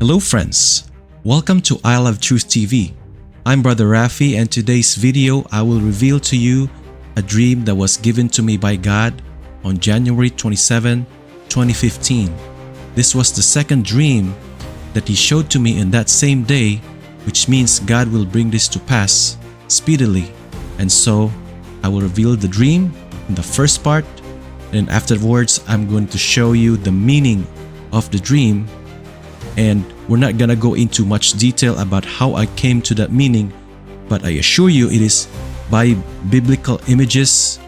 Hello friends, welcome to I Love Truth TV. I'm Brother Rafi, and today's video I will reveal to you a dream that was given to me by God on January 27, 2015. This was the second dream that He showed to me in that same day, which means God will bring this to pass speedily. And so I will reveal the dream in the first part, and afterwards I'm going to show you the meaning of the dream. And we're not gonna go into much detail about how I came to that meaning, but I assure you it is by biblical images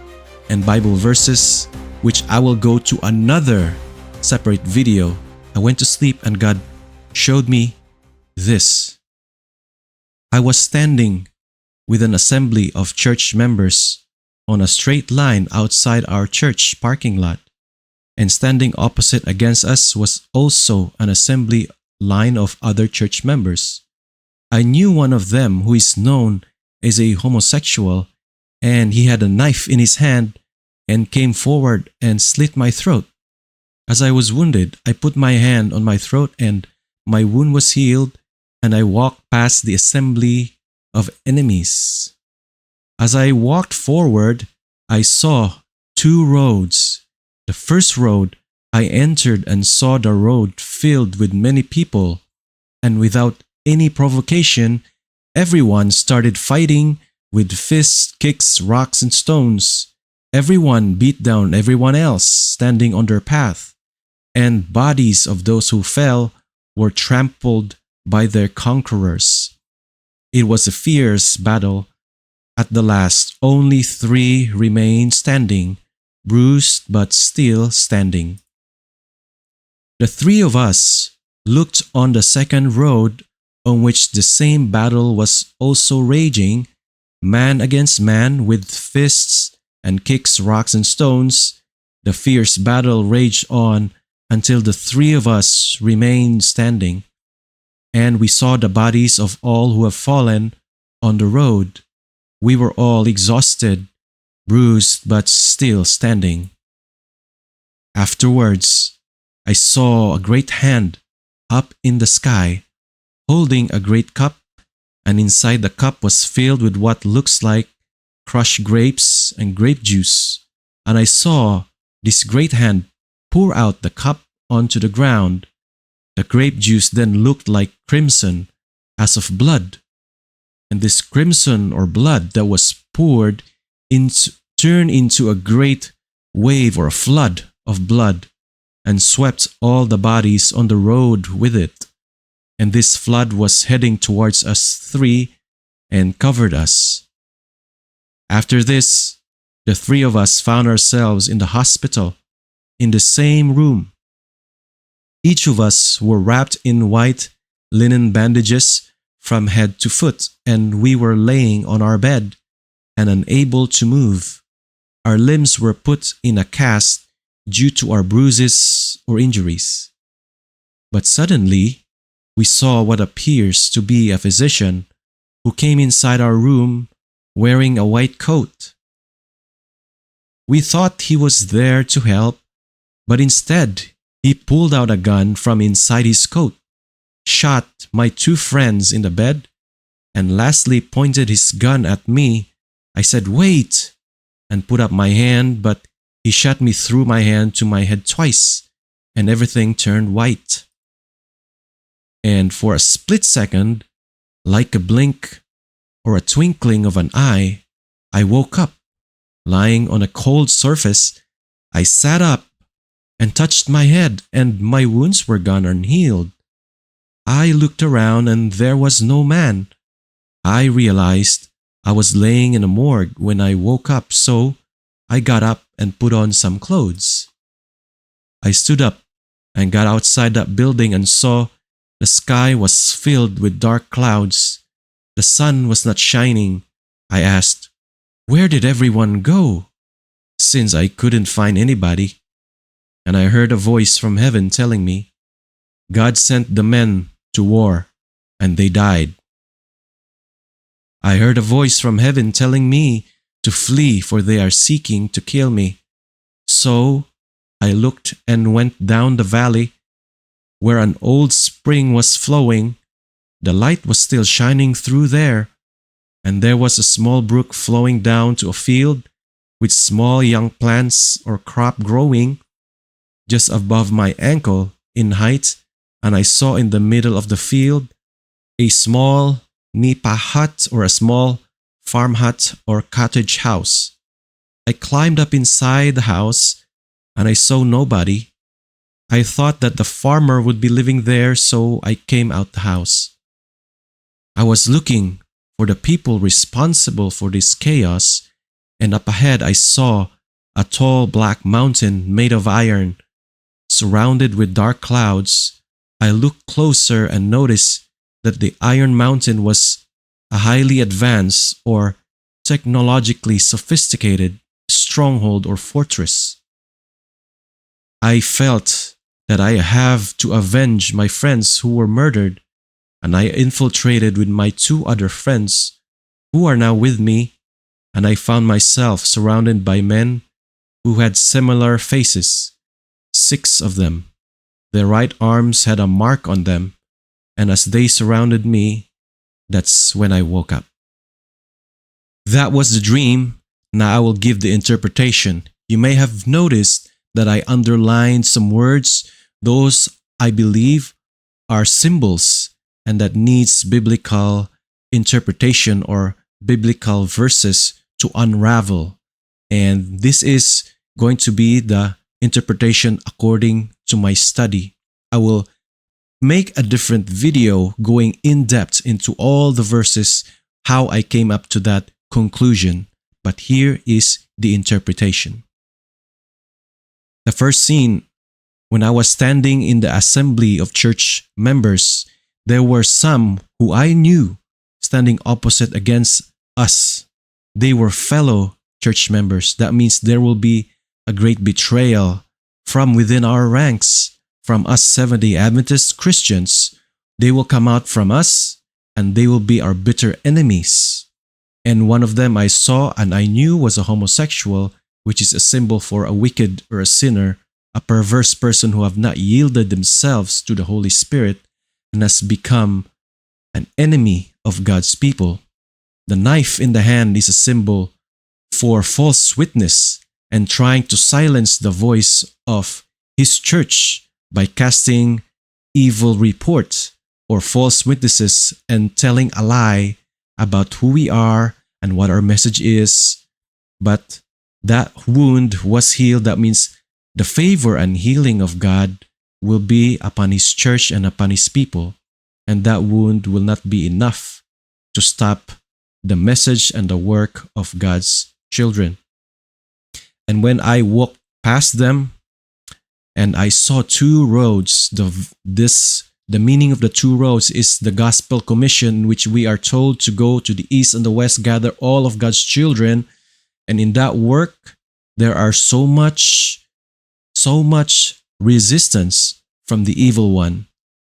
and Bible verses, which I will go to another separate video. I went to sleep and God showed me this. I was standing with an assembly of church members on a straight line outside our church parking lot, and standing opposite against us was also an assembly line of other church members. I knew one of them who is known as a homosexual, and he had a knife in his hand and came forward and slit my throat. As I was wounded, I put my hand on my throat and my wound was healed, and I walked past the assembly of enemies. As I walked forward, I saw two roads. The first road, I entered and saw the road filled with many people, and without any provocation, everyone started fighting with fists, kicks, rocks, and stones. Everyone beat down everyone else standing on their path, and bodies of those who fell were trampled by their conquerors. It was a fierce battle. At the last, only 3 remained standing, bruised but still standing. The 3 of us looked on the second road, on which the same battle was also raging, man against man with fists and kicks, rocks, and stones. The fierce battle raged on until the 3 of us remained standing, and we saw the bodies of all who have fallen on the road. We were all exhausted, bruised, but still standing. Afterwards, I saw a great hand up in the sky, holding a great cup, and inside the cup was filled with what looks like crushed grapes and grape juice. And I saw this great hand pour out the cup onto the ground. The grape juice then looked like crimson, as of blood. And this crimson or blood that was poured turned into a great wave or a flood of blood, and swept all the bodies on the road with it. And this flood was heading towards us 3 and covered us. After this, the 3 of us found ourselves in the hospital, in the same room. Each of us were wrapped in white linen bandages from head to foot, and we were laying on our bed and unable to move. Our limbs were put in a cast due to our bruises or injuries. But suddenly, we saw what appears to be a physician who came inside our room wearing a white coat. We thought he was there to help, but instead, he pulled out a gun from inside his coat, shot my 2 friends in the bed, and lastly pointed his gun at me. I said, "Wait," and put up my hand, but he shot me through my hand to my head twice, and everything turned white. And for a split second, like a blink or a twinkling of an eye, I woke up. Lying on a cold surface, I sat up and touched my head, and my wounds were gone unhealed. I looked around and there was no man. I realized I was laying in a morgue when I woke up, so I got up and put on some clothes. I stood up and got outside that building and saw the sky was filled with dark clouds. The sun was not shining. I asked, "Where did everyone go?" since I couldn't find anybody. And I heard a voice from heaven telling me, "God sent the men to war, and they died." I heard a voice from heaven telling me to flee, for they are seeking to kill me. So I looked and went down the valley where an old spring was flowing. The light was still shining through there, and there was a small brook flowing down to a field with small young plants or crop growing just above my ankle in height, and I saw in the middle of the field a small nipa hut or a small farm hut or cottage house. I climbed up inside the house and I saw nobody. I thought that the farmer would be living there, so I came out the house. I was looking for the people responsible for this chaos, and up ahead I saw a tall black mountain made of iron, surrounded with dark clouds. I looked closer and noticed that the Iron Mountain was a highly advanced or technologically sophisticated stronghold or fortress. I felt that I have to avenge my friends who were murdered, and I infiltrated with my two other friends who are now with me, and I found myself surrounded by men who had similar faces, 6 of them. Their right arms had a mark on them, and as they surrounded me, that's when I woke up. That was the dream. Now I will give the interpretation. You may have noticed that I underlined some words. Those, I believe, are symbols and that needs biblical interpretation or biblical verses to unravel. And this is going to be the interpretation according to my study. I will make a different video going in depth into all the verses, how I came up to that conclusion. But here is the interpretation. The first scene, when I was standing in the assembly of church members, there were some who I knew standing opposite against us. They were fellow church members. That means there will be a great betrayal from within our ranks, from us Seventh-day Adventist Christians. They will come out from us and they will be our bitter enemies. And one of them I saw and I knew was a homosexual, which is a symbol for a wicked or a sinner, a perverse person who have not yielded themselves to the Holy Spirit and has become an enemy of God's people. The knife in the hand is a symbol for false witness and trying to silence the voice of his church by casting evil reports or false witnesses and telling a lie about who we are and what our message is. But that wound was healed. That means the favor and healing of God will be upon his church and upon his people. And that wound will not be enough to stop the message and the work of God's children. And when I walked past them and I saw 2 roads, the meaning of the 2 roads is the gospel commission, in which we are told to go to the east and the west, gather all of God's children. And in that work, there are so much resistance from the evil one,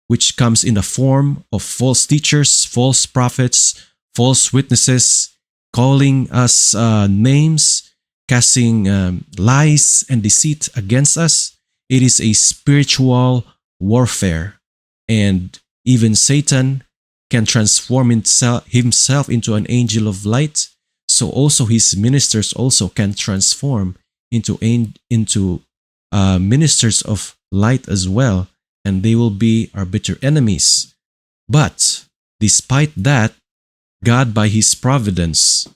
which comes in the form of false teachers, false prophets, false witnesses, calling us names, casting lies and deceit against us. It is a spiritual warfare. And even Satan can transform himself into an angel of light. So also his ministers also can transform into ministers of light as well. And they will be our bitter enemies. But despite that, God by his providence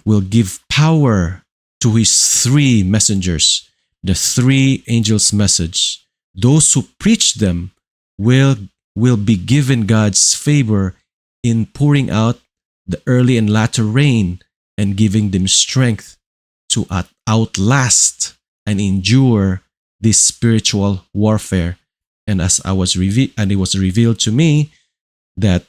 will give power to his 3 messengers, the 3 angels' message. Those who preach them will be given God's favor in pouring out the early and latter rain and giving them strength to outlast and endure this spiritual warfare. And as it was revealed to me that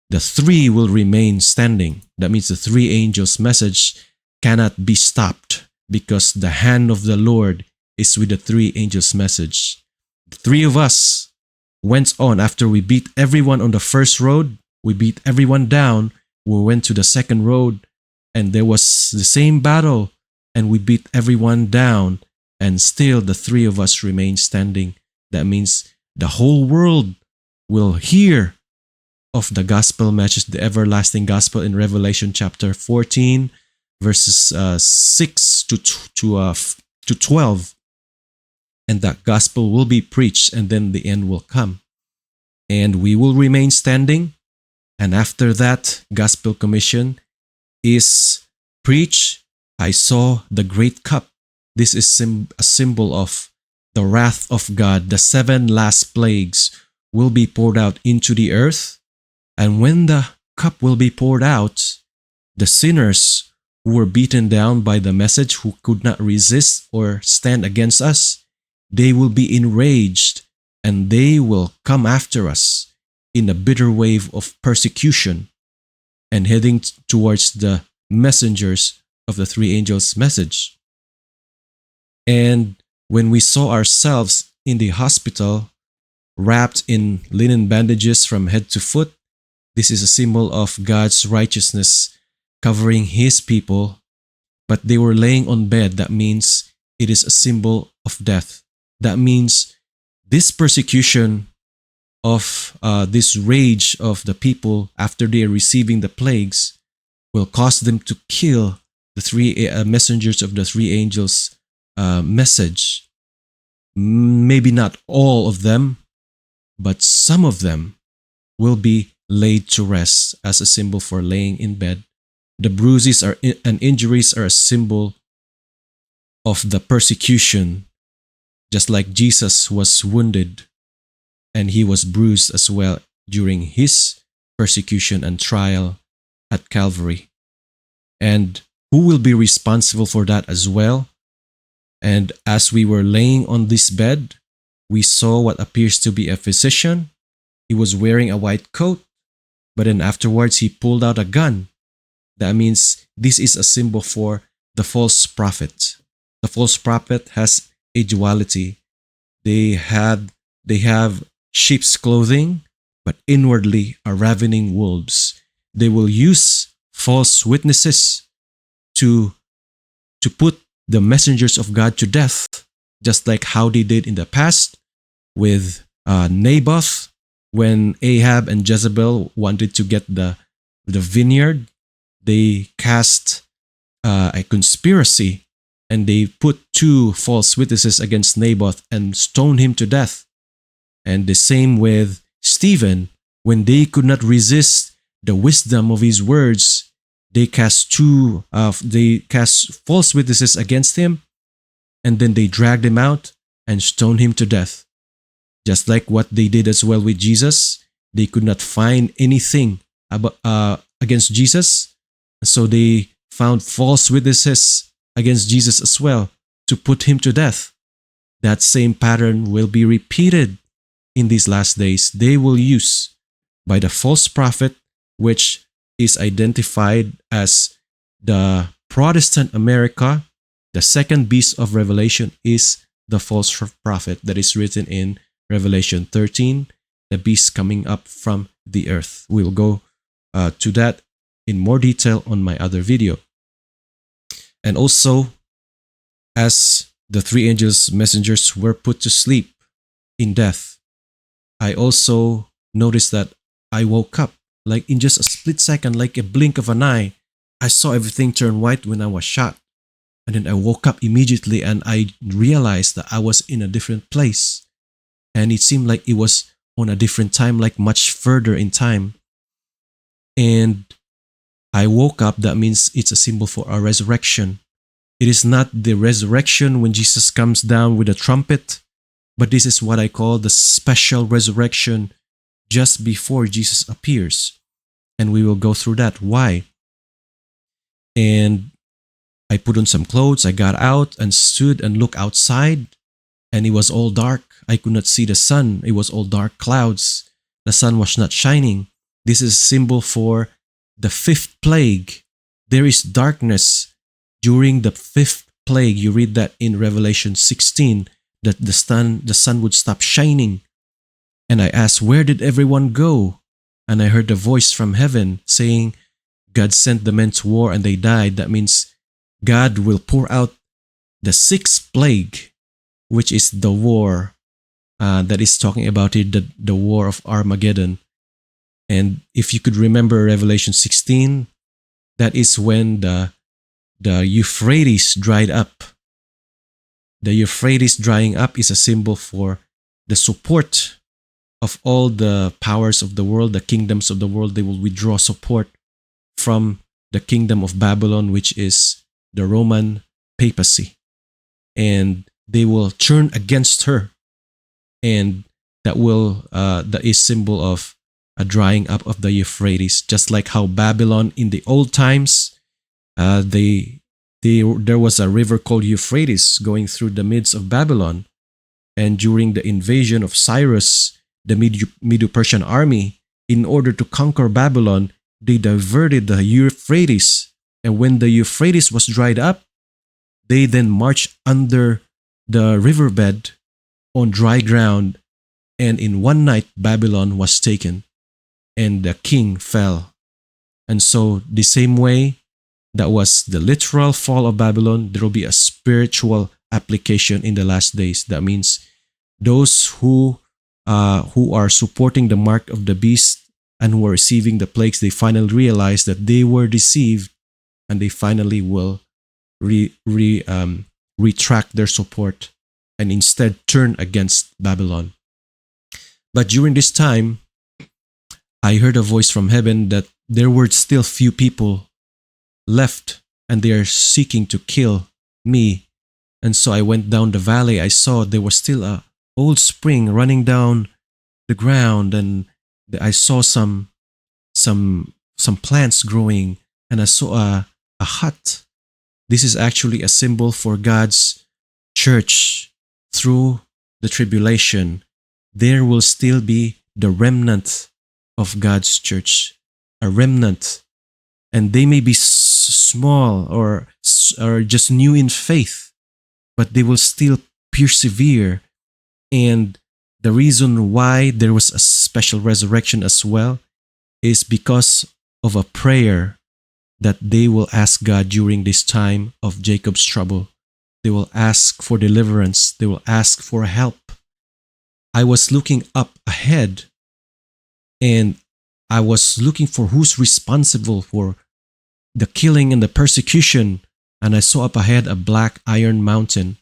the 3 will remain standing. That means the 3 angels' message cannot be stopped because the hand of the Lord is with the 3 angels' message. The 3 of us went on after we beat everyone on the first road. We beat everyone down. We went to the second road and there was the same battle and we beat everyone down and still the 3 of us remained standing. That means The whole world will hear of the gospel message, the everlasting gospel in Revelation chapter 14, verses 6 to 12. And that gospel will be preached, and then the end will come. And we will remain standing. And after that gospel commission is preached, I saw the great cup. This is a symbol of the wrath of God. The 7 last plagues will be poured out into the earth. And when the cup will be poured out, the sinners who were beaten down by the message, who could not resist or stand against us, they will be enraged, and they will come after us in a bitter wave of persecution and heading towards the messengers of the 3 angels' message. And when we saw ourselves in the hospital, wrapped in linen bandages from head to foot, this is a symbol of God's righteousness covering His people. But they were laying on bed. That means it is a symbol of death. That means this persecution of this rage of the people after they are receiving the plagues will cause them to kill the 3 messengers of the 3 angels' message. Maybe not all of them, but some of them will be laid to rest as a symbol for laying in bed. The bruises and injuries are a symbol of the persecution, just like Jesus was wounded and He was bruised as well during His persecution and trial at Calvary. And who will be responsible for that as well? And as we were laying on this bed, we saw what appears to be a physician. He was wearing a white coat, but then afterwards he pulled out a gun. That means this is a symbol for the false prophet. The false prophet has a duality. They have sheep's clothing, but inwardly are ravening wolves. They will use false witnesses to put the messengers of God to death, just like how they did in the past with Naboth, when Ahab and Jezebel wanted to get the vineyard. They cast a conspiracy, and they put 2 false witnesses against Naboth and stoned him to death. And the same with Stephen, when they could not resist the wisdom of his words, they cast false witnesses against him, and then they dragged him out and stoned him to death. Just like what they did as well with Jesus, they could not find anything against Jesus, so they found false witnesses against Jesus as well to put him to death. That same pattern will be repeated in these last days. They will use by the false prophet, which is identified as the Protestant America. The second beast of Revelation is the false prophet that is written in Revelation 13, the beast coming up from the earth. We'll go to that in more detail on my other video. And also, as the 3 angels' messengers were put to sleep in death, I also noticed that I woke up, like in just a split second, like a blink of an eye. I saw everything turn white when I was shot. And then I woke up immediately, and I realized that I was in a different place. And it seemed like it was on a different time, like much further in time. And I woke up. That means it's a symbol for our resurrection. It is not the resurrection when Jesus comes down with a trumpet, but this is what I call the special resurrection just before Jesus appears. And we will go through that. Why? And I put on some clothes. I got out and stood and looked outside, and it was all dark. I could not see the sun. It was all dark clouds. The sun was not shining. This is a symbol for the 5th plague. There is darkness during the 5th plague. You read that in Revelation 16, that the sun would stop shining. And I asked, where did everyone go? And I heard a voice from heaven saying, God sent the men to war and they died. That means God will pour out the 6th plague, which is the war that is talking about it, the war of Armageddon. And if you could remember Revelation 16, that is when the Euphrates dried up. The Euphrates drying up is a symbol for the support of all the powers of the world, the kingdoms of the world. They will withdraw support from the kingdom of Babylon, which is the Roman papacy. And they will turn against her. And that is symbol of a drying up of the Euphrates, just like how Babylon in the old times, there was a river called Euphrates going through the midst of Babylon. And during the invasion of Cyrus, the Medo-Persian army, in order to conquer Babylon, they diverted the Euphrates. And when the Euphrates was dried up, they then marched under the riverbed on dry ground. And in one night, Babylon was taken and the king fell. And so the same way that was the literal fall of Babylon, there will be a spiritual application in the last days. That means those who are supporting the mark of the beast and who are receiving the plagues, they finally realize that they were deceived, and they finally will retract their support and instead turn against Babylon. But during this time, I heard a voice from heaven that there were still few people left, and they are seeking to kill me. And so I went down the valley. I saw there was still a old spring running down the ground, and I saw some plants growing, and I saw a hut. This is actually a symbol for God's church. Through the tribulation, there will still be the remnant of God's church, a remnant. And they may be small or just new in faith, but they will still persevere. And the reason why there was a special resurrection as well is because of a prayer that they will ask God during this time of Jacob's trouble. They will ask for deliverance. They will ask for help. I was looking up ahead, and I was looking for who's responsible for the killing and the persecution. And I saw up ahead a black iron mountain.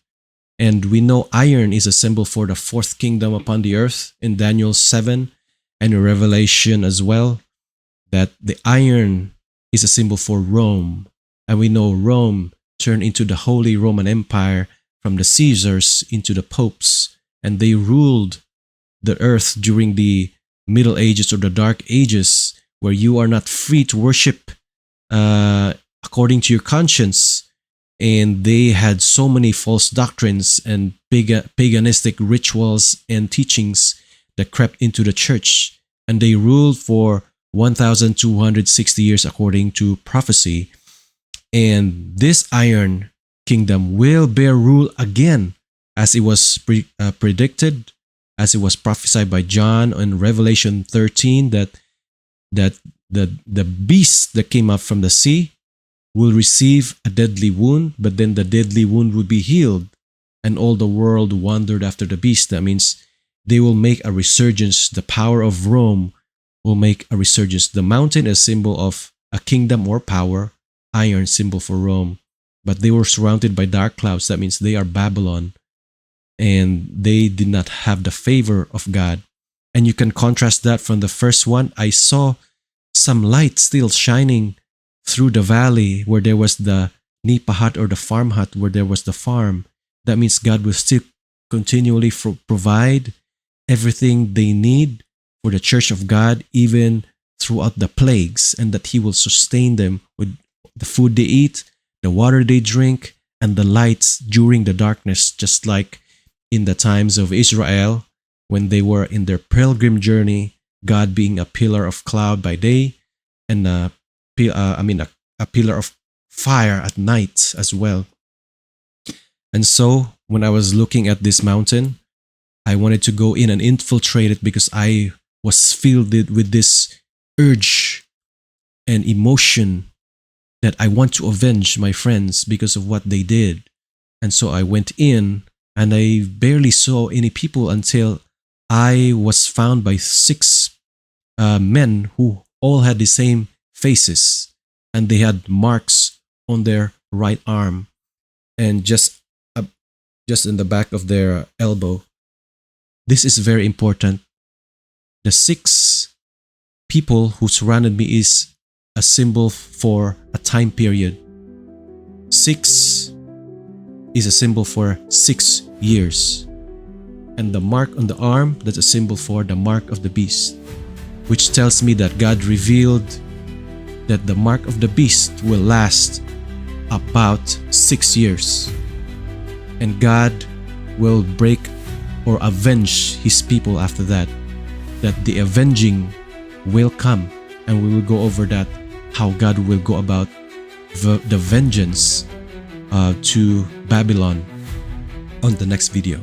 And we know iron is a symbol for the fourth kingdom upon the earth in Daniel 7 and in Revelation as well, that the iron is a symbol for Rome. And we know Rome turned into the Holy Roman Empire from the Caesars into the popes, and they ruled the earth during the Middle Ages or the Dark Ages, where you are not free to worship according to your conscience. And they had so many false doctrines and paganistic rituals and teachings that crept into the church, and they ruled for 1,260 years according to prophecy. And this iron kingdom will bear rule again, as it was predicted, as it was prophesied by John in Revelation 13, that the beast that came up from the sea will receive a deadly wound, but then the deadly wound will be healed, and all the world wandered after the beast. That means they will make a resurgence. The power of Rome will make a resurgence. The mountain is a symbol of a kingdom or power, iron symbol for Rome, but they were surrounded by dark clouds. That means they are Babylon, and they did not have the favor of God. And you can contrast that from the first one. I saw some light still shining through the valley where there was the nipa hut or the farm hut, where there was the farm. That means God will still continually provide everything they need for the church of God, even throughout the plagues, and that He will sustain them with the food they eat, the water they drink, and the lights during the darkness, just like in the times of Israel when they were in their pilgrim journey, God being a pillar of cloud by day and a pillar of fire at night as well. And so when I was looking at this mountain, I wanted to go in and infiltrate it because I was filled with this urge and emotion that I want to avenge my friends because of what they did. And so I went in, and I barely saw any people until I was found by 6 men who all had the same faces, and they had marks on their right arm and just in the back of their elbow. This is very important. The 6 people who surrounded me is a symbol for a time period. 6 is a symbol for 6 years. And the mark on the arm, that's a symbol for the mark of the beast, which tells me that God revealed that the mark of the beast will last about 6 years. And God will break or avenge his people after that. That the avenging will come, and we will go over that, how God will go about the vengeance to Babylon on the next video.